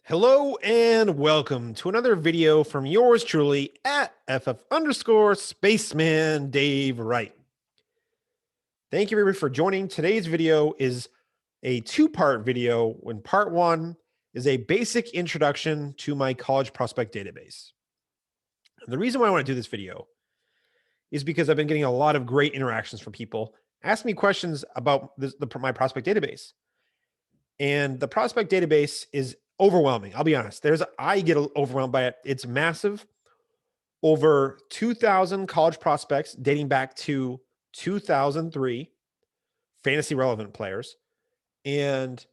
Hello and welcome to another video from yours truly at FF_Spaceman Dave Wright. Thank you everybody for joining. Today's video is a two-part video when part one is a basic introduction to my college prospect database. And the reason why I want to do this video is because I've been getting a lot of great interactions from people asking me questions about my prospect database. And the prospect database is overwhelming. I'll be honest. I get overwhelmed by it. It's massive. Over 2,000 college prospects dating back to 2003, fantasy relevant players, and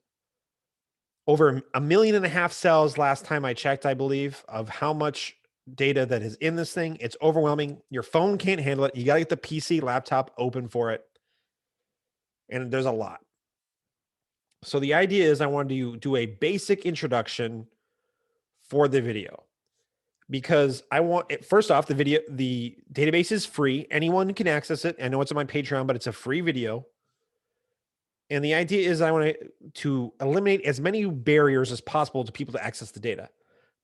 over 1.5 million cells last time I checked, I believe, of how much data that is in this thing. It's overwhelming. Your phone can't handle it. You got to get the PC, laptop open for it. And there's a lot. So the idea is I wanted to do a basic introduction for the video because I want it. First off, the database is free. Anyone can access it. I know it's on my Patreon, but it's a free video. And the idea is I want to eliminate as many barriers as possible to people to access the data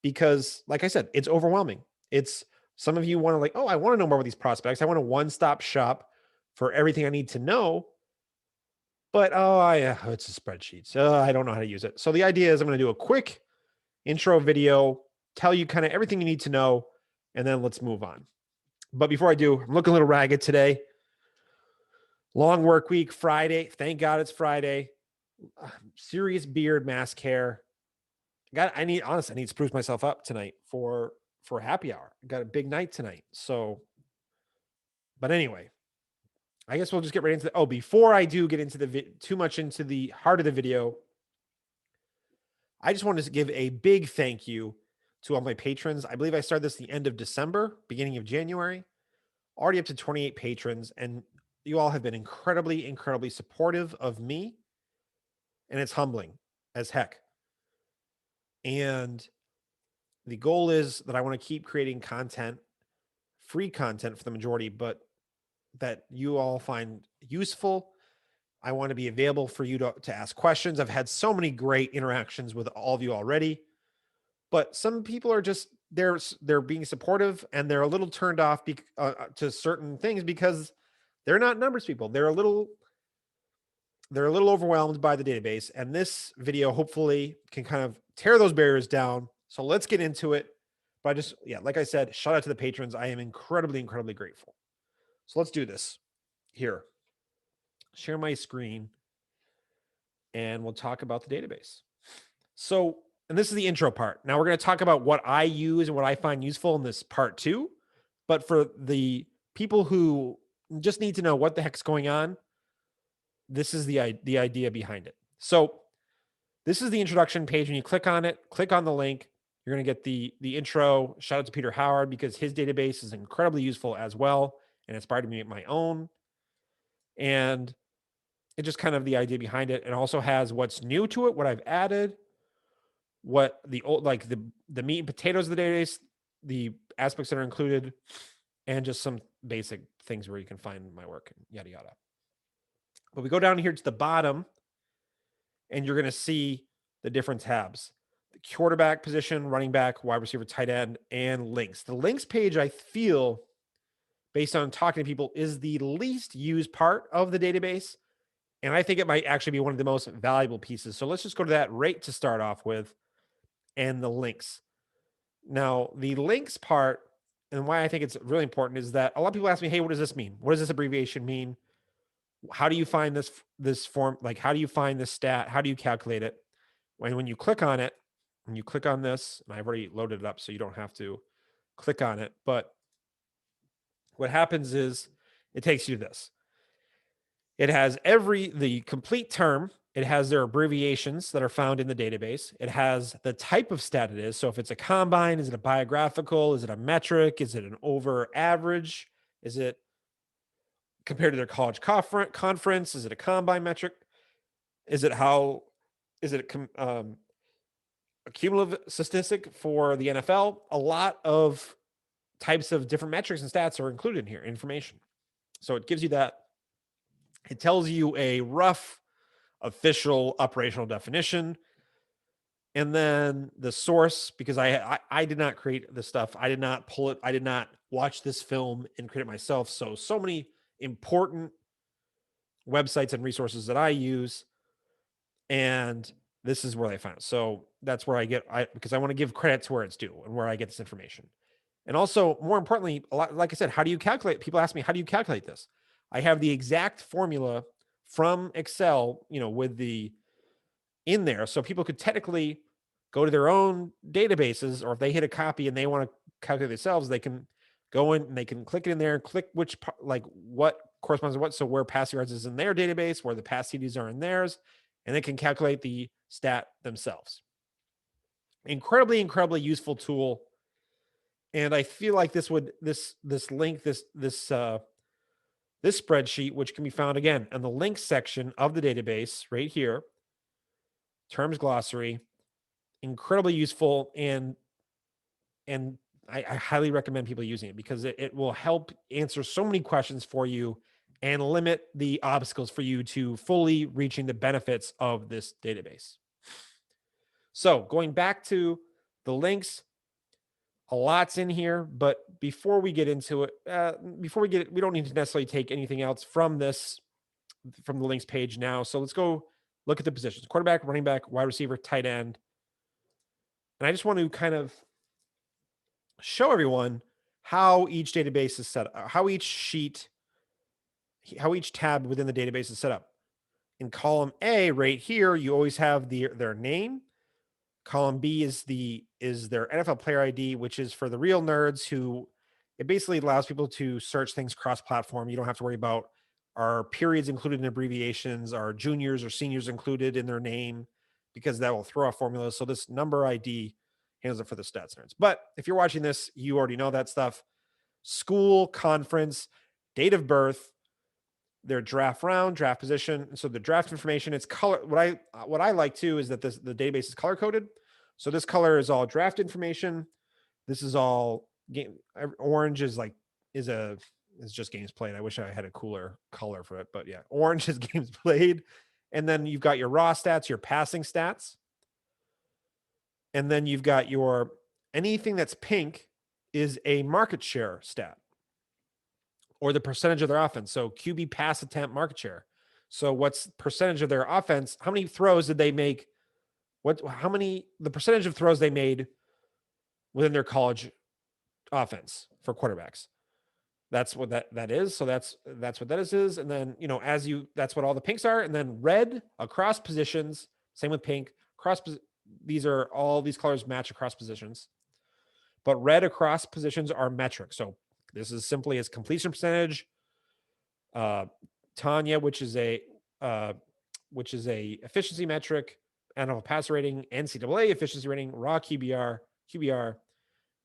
because, like I said, it's overwhelming. It's some of you want to I want to know more about these prospects. I want a one-stop shop for everything I need to know. But it's a spreadsheet, so I don't know how to use it. So the idea is I'm going to do a quick intro video, tell you kind of everything you need to know, and then let's move on. But before I do, I'm looking a little ragged today. Long work week, Friday. Thank God it's Friday. Serious beard, mask hair. I need to spruce myself up tonight for happy hour. Got a big night tonight. So, but anyway, I guess we'll just get right into before I do get into too much into the heart of the video, I just wanted to give a big thank you to all my patrons. I believe I started this the end of December, beginning of January, already up to 28 patrons. And you all have been incredibly, incredibly supportive of me. And it's humbling as heck. And the goal is that I want to keep creating content, free content for the majority, but that you all find useful. I want to be available for you to ask questions. I've had so many great interactions with all of you already, but some people are just, they're being supportive and they're a little turned off to certain things because they're not numbers people. They're a little overwhelmed by the database, and this video hopefully can kind of tear those barriers down. So let's get into it. But like I said, shout out to the patrons. I am incredibly, incredibly grateful. So let's do this here. Share my screen and we'll talk about the database. So, and this is the intro part. Now we're going to talk about what I use and what I find useful in this part two. But for the people who just need to know what the heck's going on, this is the idea behind it. So this is the introduction page. When you click on it, click on the link, you're going to get the intro. Shout out to Peter Howard because his database is incredibly useful as well and inspired me to make my own. And it just kind of the idea behind it. It also has what's new to it, what I've added, what the old, like the meat and potatoes of the database, the aspects that are included, and just some basic things where you can find my work, yada, yada. But we go down here to the bottom and you're going to see the different tabs: the quarterback position, running back, wide receiver, tight end, and links. The links page, I feel, based on talking to people, is the least used part of the database. And I think it might actually be one of the most valuable pieces. So let's just go to that right to start off with, and the links. Now, the links part, and why I think it's really important, is that a lot of people ask me, hey, what does this mean? What does this abbreviation mean? How do you find this form? Like, how do you find this stat? How do you calculate it? When you click on it, and you click on this, and I've already loaded it up so you don't have to click on it. But what happens is it takes you to this. It has the complete term. It has their abbreviations that are found in the database. It has the type of stat it is. So if it's a combine, is it a biographical? Is it a metric? Is it an over average? Is it compared to their college conference? Is it a combine metric? Is it a cumulative statistic for the NFL? A lot of types of different metrics and stats are included in here, information. So it gives you that. It tells you a rough official operational definition. And then the source, because I did not create this stuff. I did not pull it. I did not watch this film and create it myself. So many important websites and resources that I use. And this is where I found it. So that's where because I want to give credit to where it's due and where I get this information. And also, more importantly, like I said, how do you calculate? People ask me, how do you calculate this? I have the exact formula from Excel, with the in there. So people could technically go to their own databases, or if they hit a copy and they want to calculate themselves, they can go in and they can click it in there and click what corresponds to what. So where passing yards is in their database, where the pass CDs are in theirs, and they can calculate the stat themselves. Incredibly, incredibly useful tool. And I feel like this spreadsheet, which can be found again in the links section of the database right here, terms glossary, incredibly useful, and I highly recommend people using it because it will help answer so many questions for you and limit the obstacles for you to fully reaching the benefits of this database. So going back to the links, a lot's in here, but before we get into it, we don't need to necessarily take anything else from the links page now. So let's go look at the positions: quarterback, running back, wide receiver, tight end. And I just want to kind of show everyone how each database is set up, how each tab within the database is set up. In column A right here, you always have their name. Column B is their NFL player ID, which is for the real nerds who it basically allows people to search things cross-platform. You don't have to worry about are periods included in abbreviations, are juniors or seniors included in their name, because that will throw off formulas. So this number ID handles it for the stats nerds. But if you're watching this, you already know that stuff. School, conference, date of birth, their draft round, draft position. So the draft information, it's color. What I like too is that the database is color coded. So this color is all draft information. This is all game. Orange is just games played. I wish I had a cooler color for it, but yeah, orange is games played. And then you've got your raw stats, your passing stats. And then you've got anything that's pink is a market share stat, or the percentage of their offense. So QB pass attempt market share. So what's percentage of their offense? How many throws did they make? The percentage of throws they made within their college offense for quarterbacks. That's what that is. So that's what that is. And then, that's what all the pinks are. And then red across positions, same with pink. These colors match across positions. But red across positions are metrics. So this is simply as completion percentage, Tanya, which is a efficiency metric, NFL passer rating, NCAA efficiency rating, raw QBR.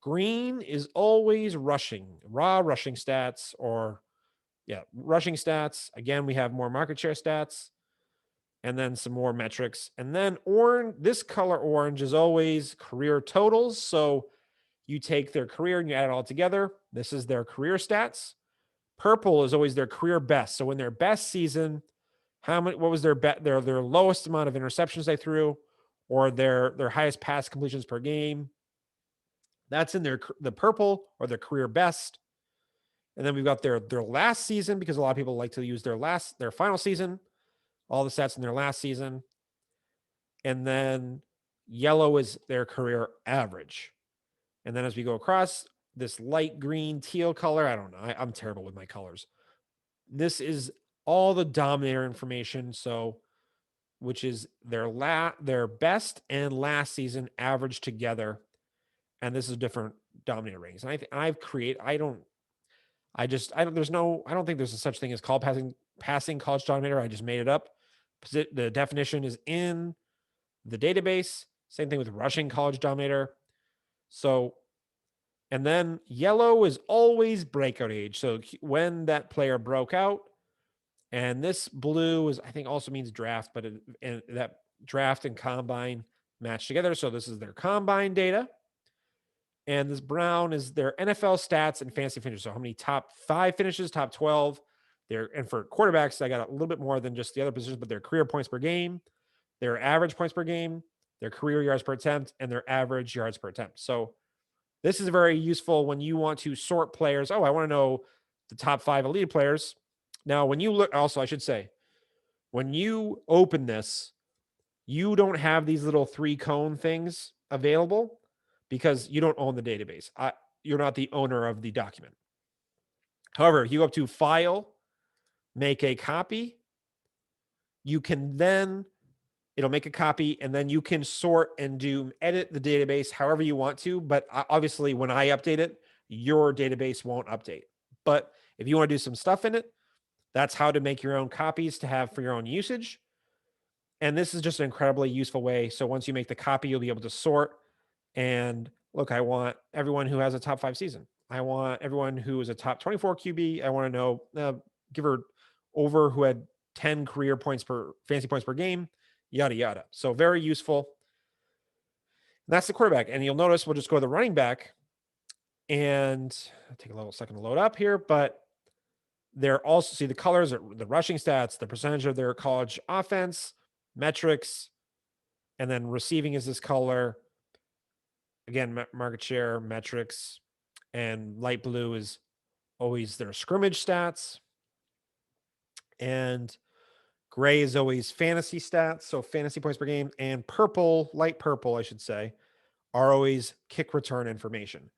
Green is always raw rushing stats, rushing stats. Again, we have more market share stats, and then some more metrics. And then this color orange is always career totals. So you take their career and you add it all together. This is their career stats. Purple is always their career best. So in their best season, what was their lowest amount of interceptions they threw, or their highest pass completions per game? That's in the purple, or their career best. And then we've got their last season, because a lot of people like to use their final season, all the stats in their last season. And then yellow is their career average. And then as we go across, this light green teal color, I don't know. I'm terrible with my colors. This is all the dominator information. So, which is their best and last season averaged together. And this is different dominator ratings. And I don't think there's a such thing as called passing college dominator. I just made it up. The definition is in the database. Same thing with rushing college dominator. So, and then yellow is always breakout age. So when that player broke out, and this blue I think also means draft, but that draft and combine match together. So this is their combine data. And this brown is their NFL stats and fantasy finishes. So how many top 5 finishes, top 12. And for quarterbacks, I got a little bit more than just the other positions, but their career points per game, their average points per game, their career yards per attempt, and their average yards per attempt. So this is very useful when you want to sort players. Oh, I want to know the top 5 elite players. Now, when you look, also, I should say, when you open this, you don't have these little 3 cone things available because you don't own the database. You're not the owner of the document. However, you go up to File, Make a Copy. You can then, it'll make a copy, and then you can sort and edit the database however you want to. But obviously, when I update it, your database won't update. But if you want to do some stuff in it, that's how to make your own copies to have for your own usage. And this is just an incredibly useful way. So once you make the copy, you'll be able to sort. And look, I want everyone who has a top 5 season. I want everyone who is a top 24 QB. I want to know, give her over who had 10 career points fantasy points per game, yada, yada. So very useful. And that's the quarterback. And you'll notice we'll just go to the running back. And I'll take a little second to load up here, but they're also, see the colors, the rushing stats, the percentage of their college offense, metrics, and then receiving is this color. Again, market share, metrics, and light blue is always their scrimmage stats. And gray is always fantasy stats, so fantasy points per game. And purple, light purple, I should say, are always kick return information.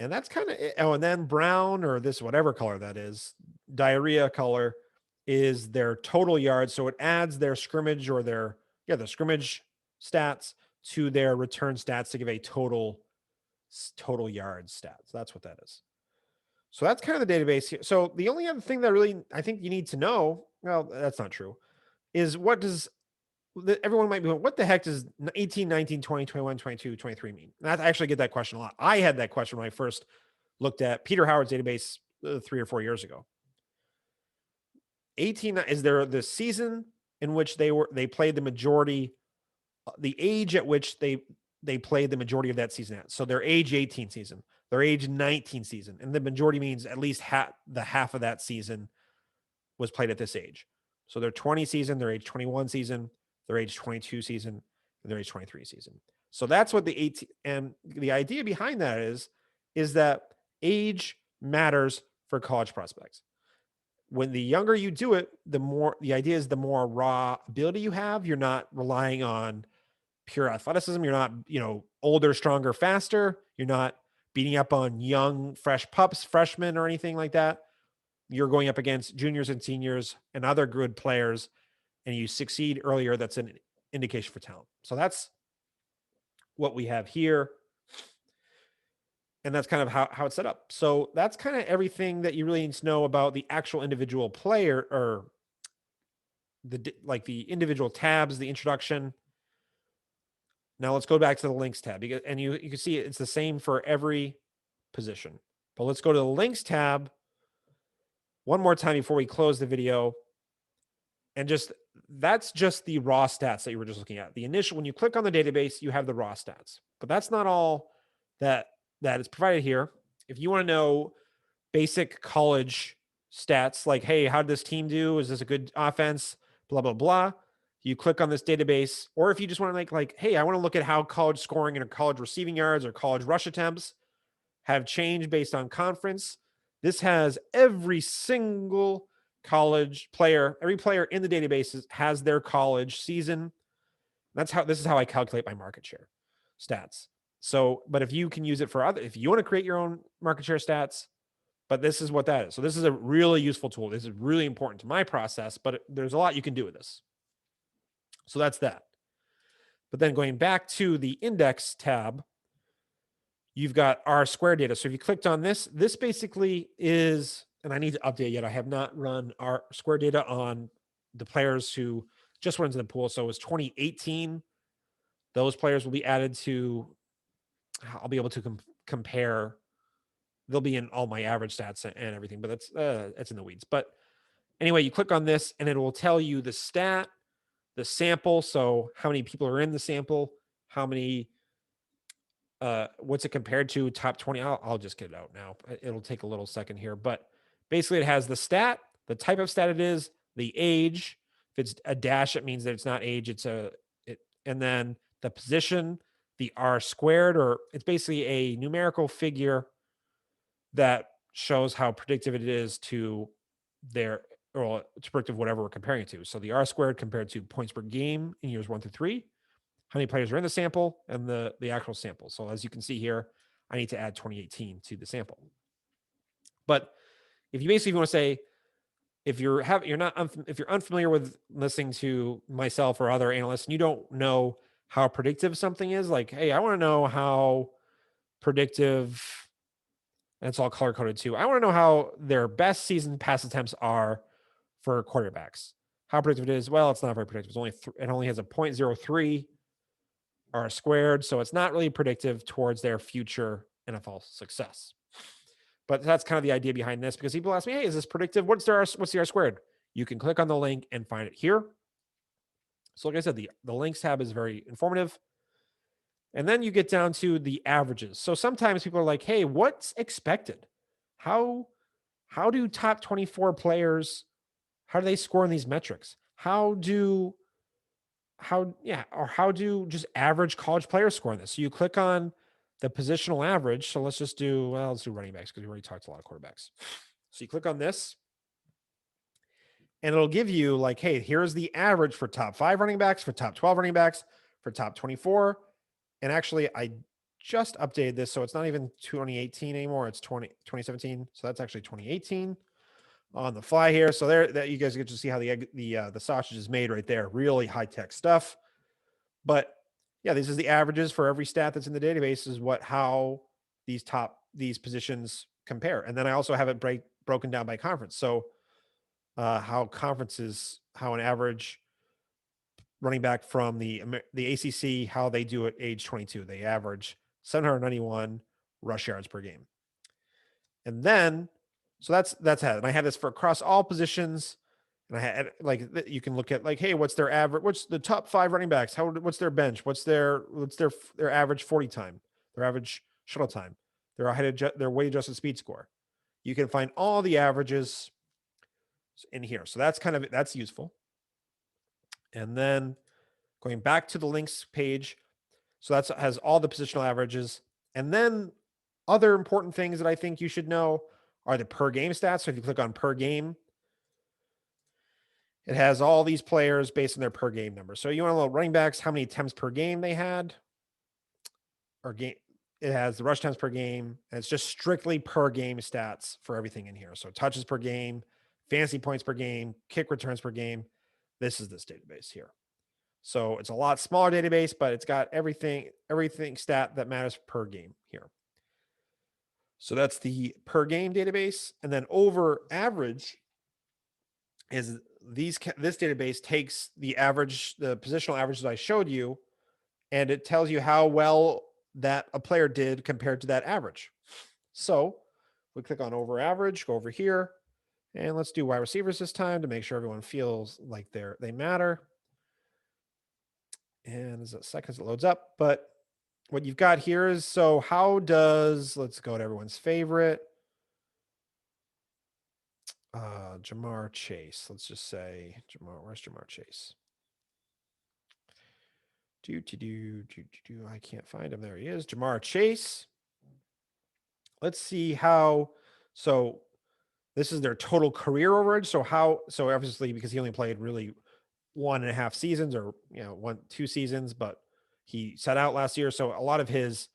And that's kind of it. Oh, and then brown, or this whatever color that is, diarrhea color, is their total yards. So it adds their scrimmage or the scrimmage stats to their return stats to give a total yards stats. That's what that is. So that's kind of the database here. So the only other thing that really I think you need to know, well, that's not true, is what does everyone might be going, what the heck does 18, 19, 20, 21, 22, 23 mean? And I actually get that question a lot. I had that question when I first looked at Peter Howard's database 3 or 4 years ago. 18 is there the season in which they played the majority, the age at which they played the majority of that season at. So their age 18 season, their age 19 season, and the majority means at least half of that season was played at this age. So their 20 season, their age 21 season, their age 22 season, and their age 23 season. So that's what the 18, and the idea behind that is that age matters for college prospects. When the younger you do it, the idea is the more raw ability you have. You're not relying on pure athleticism. You're not, older, stronger, faster. You're not beating up on young, fresh pups, freshmen, or anything like that. You're going up against juniors and seniors and other good players, and you succeed earlier. That's an indication for talent. So that's what we have here. And that's kind of how it's set up. So that's kind of everything that you really need to know about the actual individual player, or the individual tabs, the introduction. Now let's go back to the links tab, and you can see it's the same for every position. But let's go to the links tab one more time before we close the video. And that's just the raw stats that you were just looking at. The initial, when you click on the database, you have the raw stats, but that's not all that is provided here. If you want to know basic college stats, like, hey, how did this team do? Is this a good offense? Blah, blah, blah. You click on this database, or if you just want to like, hey, I want to look at how college scoring and college receiving yards or college rush attempts have changed based on conference. This has every single college player, every player in the database has their college season. This is how I calculate my market share stats. So, but if you can use it if you want to create your own market share stats, but this is what that is. So this is a really useful tool. This is really important to my process, but there's a lot you can do with this. So that's that. But then going back to the index tab, you've got our square data. So if you clicked on this basically is, and I need to update yet. I have not run our square data on the players who just went into the pool. So it was 2018. Those players will be added to, I'll be able to compare. They'll be in all my average stats and everything, but that's in the weeds. But anyway, you click on this and it will tell you the stat, the sample. So how many people are in the sample, how many, what's it compared to, top 20. I'll just get it out now. It'll take a little second here, but basically it has the stat, the type of stat it is, the age. If it's a dash, it means that it's not age. and then the position, the R squared, or it's basically a numerical figure that shows how predictive it is to their, or it's predictive whatever we're comparing it to. So the R squared compared to points per game in years 1 through 3, how many players are in the sample, and the actual sample. So as you can see here, I need to add 2018 to the sample. But if you basically want to say, if you're unfamiliar with listening to myself or other analysts, and you don't know how predictive something is, like, hey, I want to know how predictive, and it's all color coded too. I want to know how their best season pass attempts are for quarterbacks. How predictive it is? Well, it's not very predictive. It only has a 0.03 R squared, so it's not really predictive towards their future NFL success. But that's kind of the idea behind this, because people ask me, hey, is this predictive? What's the R squared? You can click on the link and find it here. So like I said, the links tab is very informative. And then you get down to the averages. So sometimes people are like, hey, what's expected? How do top 24 players, how do they score in these metrics? How do just average college players score in this? So you click on the positional average. So let's do running backs, because we already talked a lot of quarterbacks. So you click on this, and it'll give you like, hey, here's the average for top 5 running backs, for top 12 running backs, for top 24. And actually, I just updated this, so it's not even 2018 anymore. It's 2017. So that's actually 2018 on the fly here. So there, that you guys get to see how the sausage is made right there. Really high tech stuff. But yeah, this is the averages for every stat that's in the database, is how these positions compare. And then I also have it broken down by conference. So how an average running back from the ACC, how they do at age 22. They average 791 rush yards per game. And then, so that's how, and I have this for across all positions. And I had, like, you can look at, like, hey, what's their average? What's the top 5 running backs? What's their bench? What's their average 40 time? Their average shuttle time? Their weight adjusted speed score? You can find all the averages in here. So that's useful. And then going back to the links page, so that has all the positional averages. And then other important things that I think you should know are the per game stats. So if you click on per game, it has all these players based on their per game number. So you want to know running backs, how many attempts per game they had, or game. It has the rush attempts per game, and it's just strictly per game stats for everything in here. So touches per game, fantasy points per game, kick returns per game. This is this database here. So it's a lot smaller database, but it's got everything stat that matters per game here. So that's the per game database. And then over average is this database takes the positional averages I showed you, and it tells you how well that a player did compared to that average. So we click on over average, go over here, and let's do wide receivers this time to make sure everyone feels like they matter. And as a second as it loads up, but what you've got here is, so let's go to everyone's favorite, Jamar Chase. Let's just say where's Jamar Chase? I can't find him. There he is, Jamar Chase. Let's see so this is their total career average. So obviously, because he only played really 1.5 seasons, or 2 seasons, but he sat out last year. So a lot of his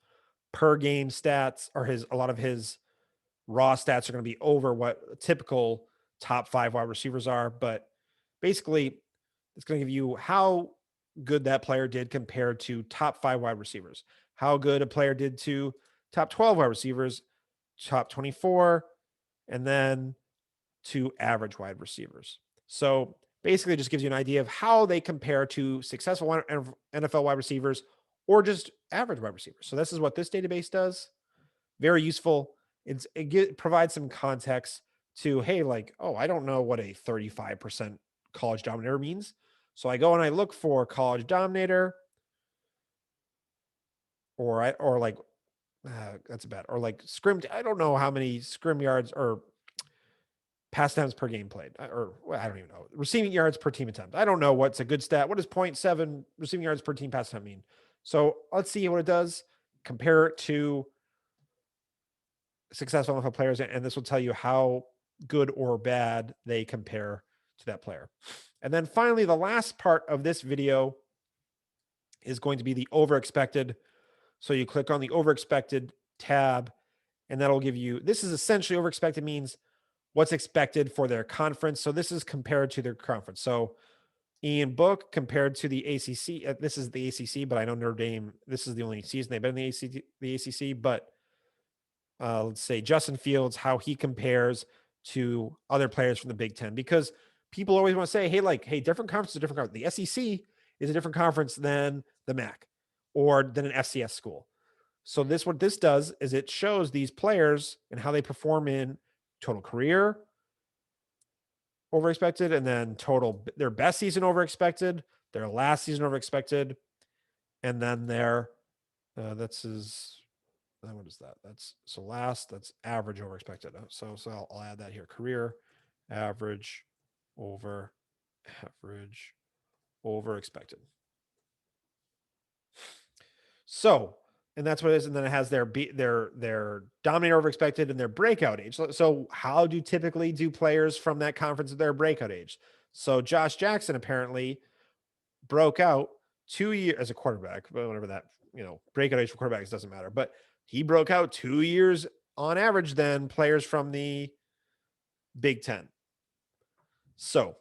per game stats, or a lot of his raw stats, are going to be over what typical top 5 wide receivers are. But basically, it's going to give you how good that player did compared to top 5 wide receivers, how good a player did to top 12 wide receivers, top 24, and then to average wide receivers. So basically, it just gives you an idea of how they compare to successful NFL wide receivers, or just average wide receivers. So this is what this database does. Very useful. It provides some context to, hey, like, oh, I don't know what a 35% college dominator means. So I go and I look for college dominator, that's bad. Or like scrim. I don't know how many scrim yards, or pass attempts per game played, or well, I don't even know. Receiving yards per team attempt. I don't know what's a good stat. What does 0.7 receiving yards per team pass attempt mean? So let's see what it does. Compare it to successful NFL players, and this will tell you how good or bad they compare to that player. And then finally, the last part of this video is going to be the overexpected. So you click on the overexpected tab, and that'll give you, this is essentially overexpected means what's expected for their conference. So this is compared to their conference. So Ian Book compared to the ACC. This is the ACC, but I know Notre Dame, this is the only season they've been in the ACC. But let's say Justin Fields, how he compares to other players from the Big Ten, because people always want to say, hey, different conferences are different conference. The SEC is a different conference than the MAC or than an FCS school. So what this does is it shows these players and how they perform in total career over expected, and then total their best season over expected, their last season over expected, and then their what is that? That's average over expected. So I'll add that here. Career average over expected. So, and that's what it is. And then it has their dominator over expected and their breakout age. So how do players from that conference at their breakout age? So Josh Jackson apparently broke out 2 years as a quarterback, but whatever that, breakout age for quarterbacks doesn't matter. But he broke out 2 years on average than players from the Big Ten. So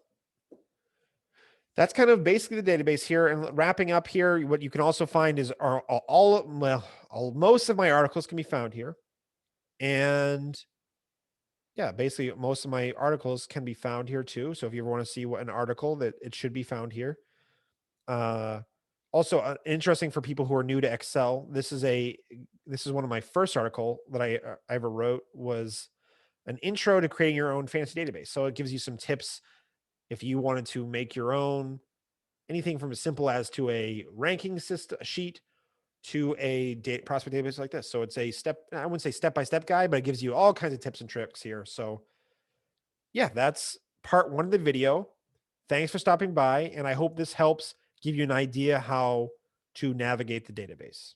that's kind of basically the database here. And wrapping up here, what you can also find is most of my articles can be found here. And yeah, basically most of my articles can be found here too. So if you ever want to see what an article, that it should be found here. Also interesting for people who are new to Excel. This is one of my first article that I ever wrote, was an intro to creating your own fantasy database. So it gives you some tips if you wanted to make your own, anything from as simple as to a ranking system sheet to a prospect database like this. So it's I wouldn't say step-by-step guide, but it gives you all kinds of tips and tricks here. So yeah, that's part 1 of the video. Thanks for stopping by, and I hope this helps give you an idea how to navigate the database.